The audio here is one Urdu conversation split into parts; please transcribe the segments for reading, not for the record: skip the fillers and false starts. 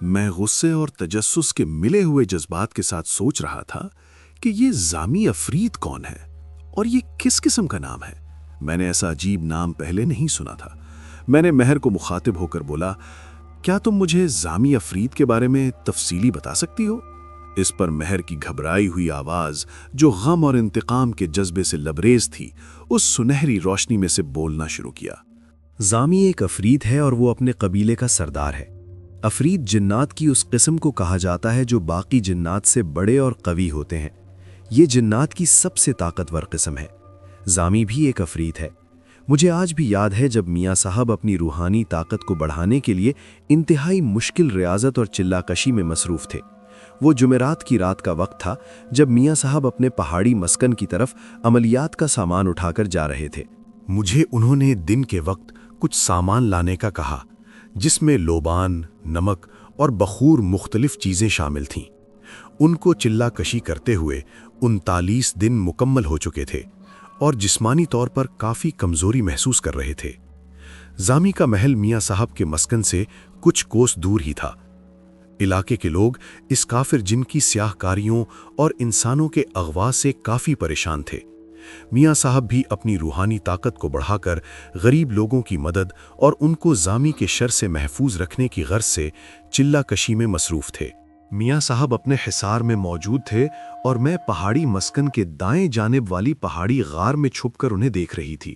میں غصے اور تجسس کے ملے ہوئے جذبات کے ساتھ سوچ رہا تھا کہ یہ زامی افرید کون ہے اور یہ کس قسم کا نام ہے۔ میں نے ایسا عجیب نام پہلے نہیں سنا تھا۔ میں نے مہر کو مخاطب ہو کر بولا، کیا تم مجھے زامی افرید کے بارے میں تفصیلی بتا سکتی ہو؟ اس پر مہر کی گھبرائی ہوئی آواز، جو غم اور انتقام کے جذبے سے لبریز تھی، اس سنہری روشنی میں سے بولنا شروع کیا۔ زامی ایک افرید ہے اور وہ اپنے قبیلے کا سردار ہے۔ افرید جنات کی اس قسم کو کہا جاتا ہے جو باقی جنات سے بڑے اور قوی ہوتے ہیں۔ یہ جنات کی سب سے طاقتور قسم ہے۔ زامی بھی ایک افرید ہے۔ مجھے آج بھی یاد ہے جب میاں صاحب اپنی روحانی طاقت کو بڑھانے کے لیے انتہائی مشکل ریاضت اور چلہ کشی میں مصروف تھے۔ وہ جمعرات کی رات کا وقت تھا جب میاں صاحب اپنے پہاڑی مسکن کی طرف عملیات کا سامان اٹھا کر جا رہے تھے۔ مجھے انہوں نے دن کے وقت کچھ سامان لانے کا کہا، جس میں لوبان، نمک اور بخور مختلف چیزیں شامل تھیں۔ ان کو چلہ کشی کرتے ہوئے 39 دن مکمل ہو چکے تھے اور جسمانی طور پر کافی کمزوری محسوس کر رہے تھے۔ زامی کا محل میاں صاحب کے مسکن سے کچھ کوس دور ہی تھا۔ علاقے کے لوگ اس کافر جن کی سیاہ کاریوں اور انسانوں کے اغوا سے کافی پریشان تھے۔ میاں صاحب بھی اپنی روحانی طاقت کو بڑھا کر غریب لوگوں کی مدد اور ان کو زامی کے شر سے محفوظ رکھنے کی غرض سے چلہ کشی میں مصروف تھے۔ میاں صاحب اپنے حصار میں موجود تھے اور میں پہاڑی مسکن کے دائیں جانب والی پہاڑی غار میں چھپ کر انہیں دیکھ رہی تھی۔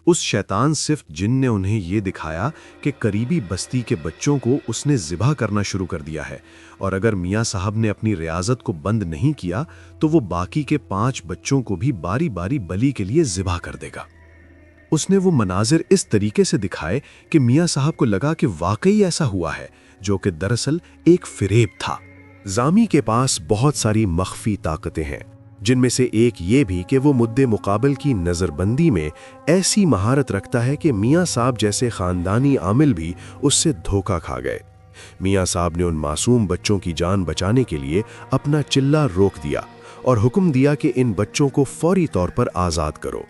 اس شیطان صفت جن نے انہیں یہ دکھایا کہ قریبی بستی کے بچوں کو اس نے ذبح کرنا شروع کر دیا ہے، اور اگر میاں صاحب نے اپنی ریاضت کو بند نہیں کیا تو وہ باقی کے 5 بچوں کو بھی باری باری بلی کے لیے ذبح کر دے گا۔ اس نے وہ مناظر اس طریقے سے دکھائے کہ میاں صاحب کو لگا کہ واقعی ایسا ہوا ہے، جو کہ دراصل ایک فریب تھا۔ زامی کے پاس بہت ساری مخفی طاقتیں ہیں، جن میں سے ایک یہ بھی کہ وہ مدِ مقابل کی نظر بندی میں ایسی مہارت رکھتا ہے کہ میاں صاحب جیسے خاندانی عامل بھی اس سے دھوکہ کھا گئے۔ میاں صاحب نے ان معصوم بچوں کی جان بچانے کے لیے اپنا چلہ روک دیا اور حکم دیا کہ ان بچوں کو فوری طور پر آزاد کرو۔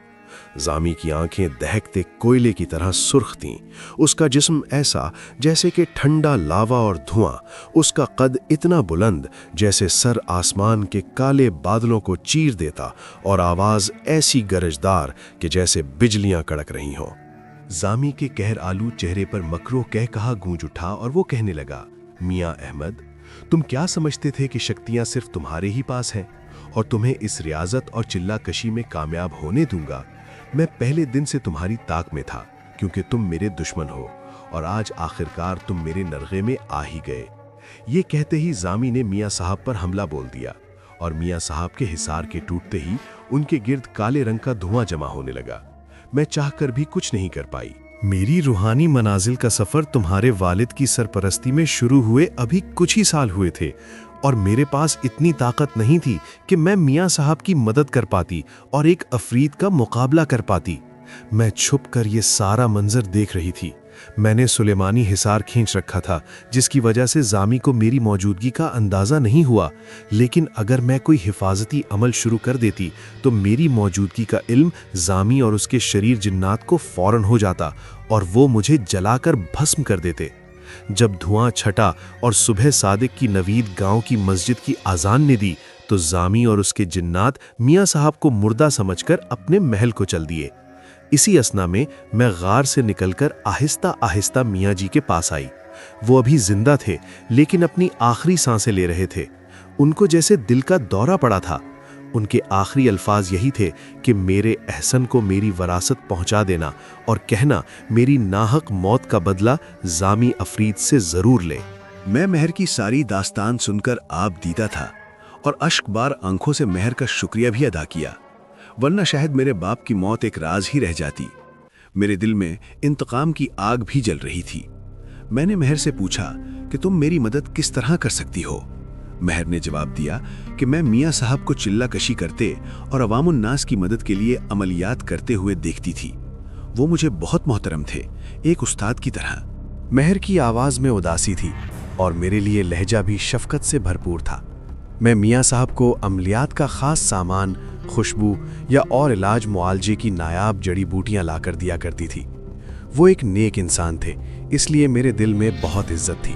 زامی کی آنکھیں دہکتے کوئلے کی طرح سرخ تھیں، اس کا جسم ایسا جیسے کہ ٹھنڈا لاوا اور دھواں، اس کا قد اتنا بلند جیسے سر آسمان کے کالے بادلوں کو چیر دیتا، اور آواز ایسی گرجدار کہ جیسے بجلیاں کڑک رہی ہوں۔ زامی کے قہر آلو چہرے پر مکروہ کہا گونج اٹھا اور وہ کہنے لگا، میاں احمد، تم کیا سمجھتے تھے کہ شکتیاں صرف تمہارے ہی پاس ہیں اور تمہیں اس ریاضت اور چلہ کشی میں کامیاب ہونے دوں گا؟ میں پہلے دن سے تمہاری طاق میں تھا، کیونکہ تم میرے دشمن ہو، اور آج آخرکار تم میرے نرغے میں آ ہی گئے۔ یہ کہتے ہی زامی نے میاں صاحب پر حملہ بول دیا، اور میاں صاحب کے حصار کے ٹوٹتے ہی ان کے گرد کالے رنگ کا دھواں جمع ہونے لگا۔ میں چاہ کر بھی کچھ نہیں کر پائی۔ میری روحانی منازل کا سفر تمہارے والد کی سرپرستی میں شروع ہوئے ابھی کچھ ہی سال ہوئے تھے، اور میرے پاس اتنی طاقت نہیں تھی کہ میں میاں صاحب کی مدد کر پاتی اور ایک افرید کا مقابلہ کر پاتی۔ میں چھپ کر یہ سارا منظر دیکھ رہی تھی۔ میں نے سلیمانی حصار کھینچ رکھا تھا، جس کی وجہ سے زامی کو میری موجودگی کا اندازہ نہیں ہوا، لیکن اگر میں کوئی حفاظتی عمل شروع کر دیتی تو میری موجودگی کا علم زامی اور اس کے شریر جنات کو فوراً ہو جاتا اور وہ مجھے جلا کر بھسم کر دیتے۔ جب دھواں چھٹا اور صبح صادق کی نوید گاؤں کی مسجد کی اذان نے دی تو زامی اور اس کے جنات میاں صاحب کو مردہ سمجھ کر اپنے محل کو چل دیے۔ اسی اثنا میں میں غار سے نکل کر آہستہ آہستہ میاں جی کے پاس آئی۔ وہ ابھی زندہ تھے، لیکن اپنی آخری سانسیں لے رہے تھے۔ ان کو جیسے دل کا دورہ پڑا تھا۔ ان کے آخری الفاظ یہی تھے کہ میرے احسن کو میری وراثت پہنچا دینا اور کہنا میری ناحق موت کا بدلہ زامی افرید سے ضرور لے۔ میں مہر کی ساری داستان سن کر آپ دیدہ تھا اور اشک بار آنکھوں سے مہر کا شکریہ بھی ادا کیا، ورنہ شاید میرے باپ کی موت ایک راز ہی رہ جاتی۔ میرے دل میں انتقام کی آگ بھی جل رہی تھی۔ میں نے مہر سے پوچھا کہ تم میری مدد کس طرح کر سکتی ہو؟ مہر نے جواب دیا کہ میں میاں صاحب کو چلہ کشی کرتے اور عوام الناس کی مدد کے لیے عملیات کرتے ہوئے دیکھتی تھی۔ وہ مجھے بہت محترم تھے، ایک استاد کی طرح۔ مہر کی آواز میں اداسی تھی اور میرے لیے لہجہ بھی شفقت سے بھرپور تھا۔ میں میاں صاحب کو عملیات کا خاص سامان، خوشبو یا اور علاج معالجے کی نایاب جڑی بوٹیاں لا کر دیا کرتی تھی۔ وہ ایک نیک انسان تھے، اس لیے میرے دل میں بہت عزت تھی۔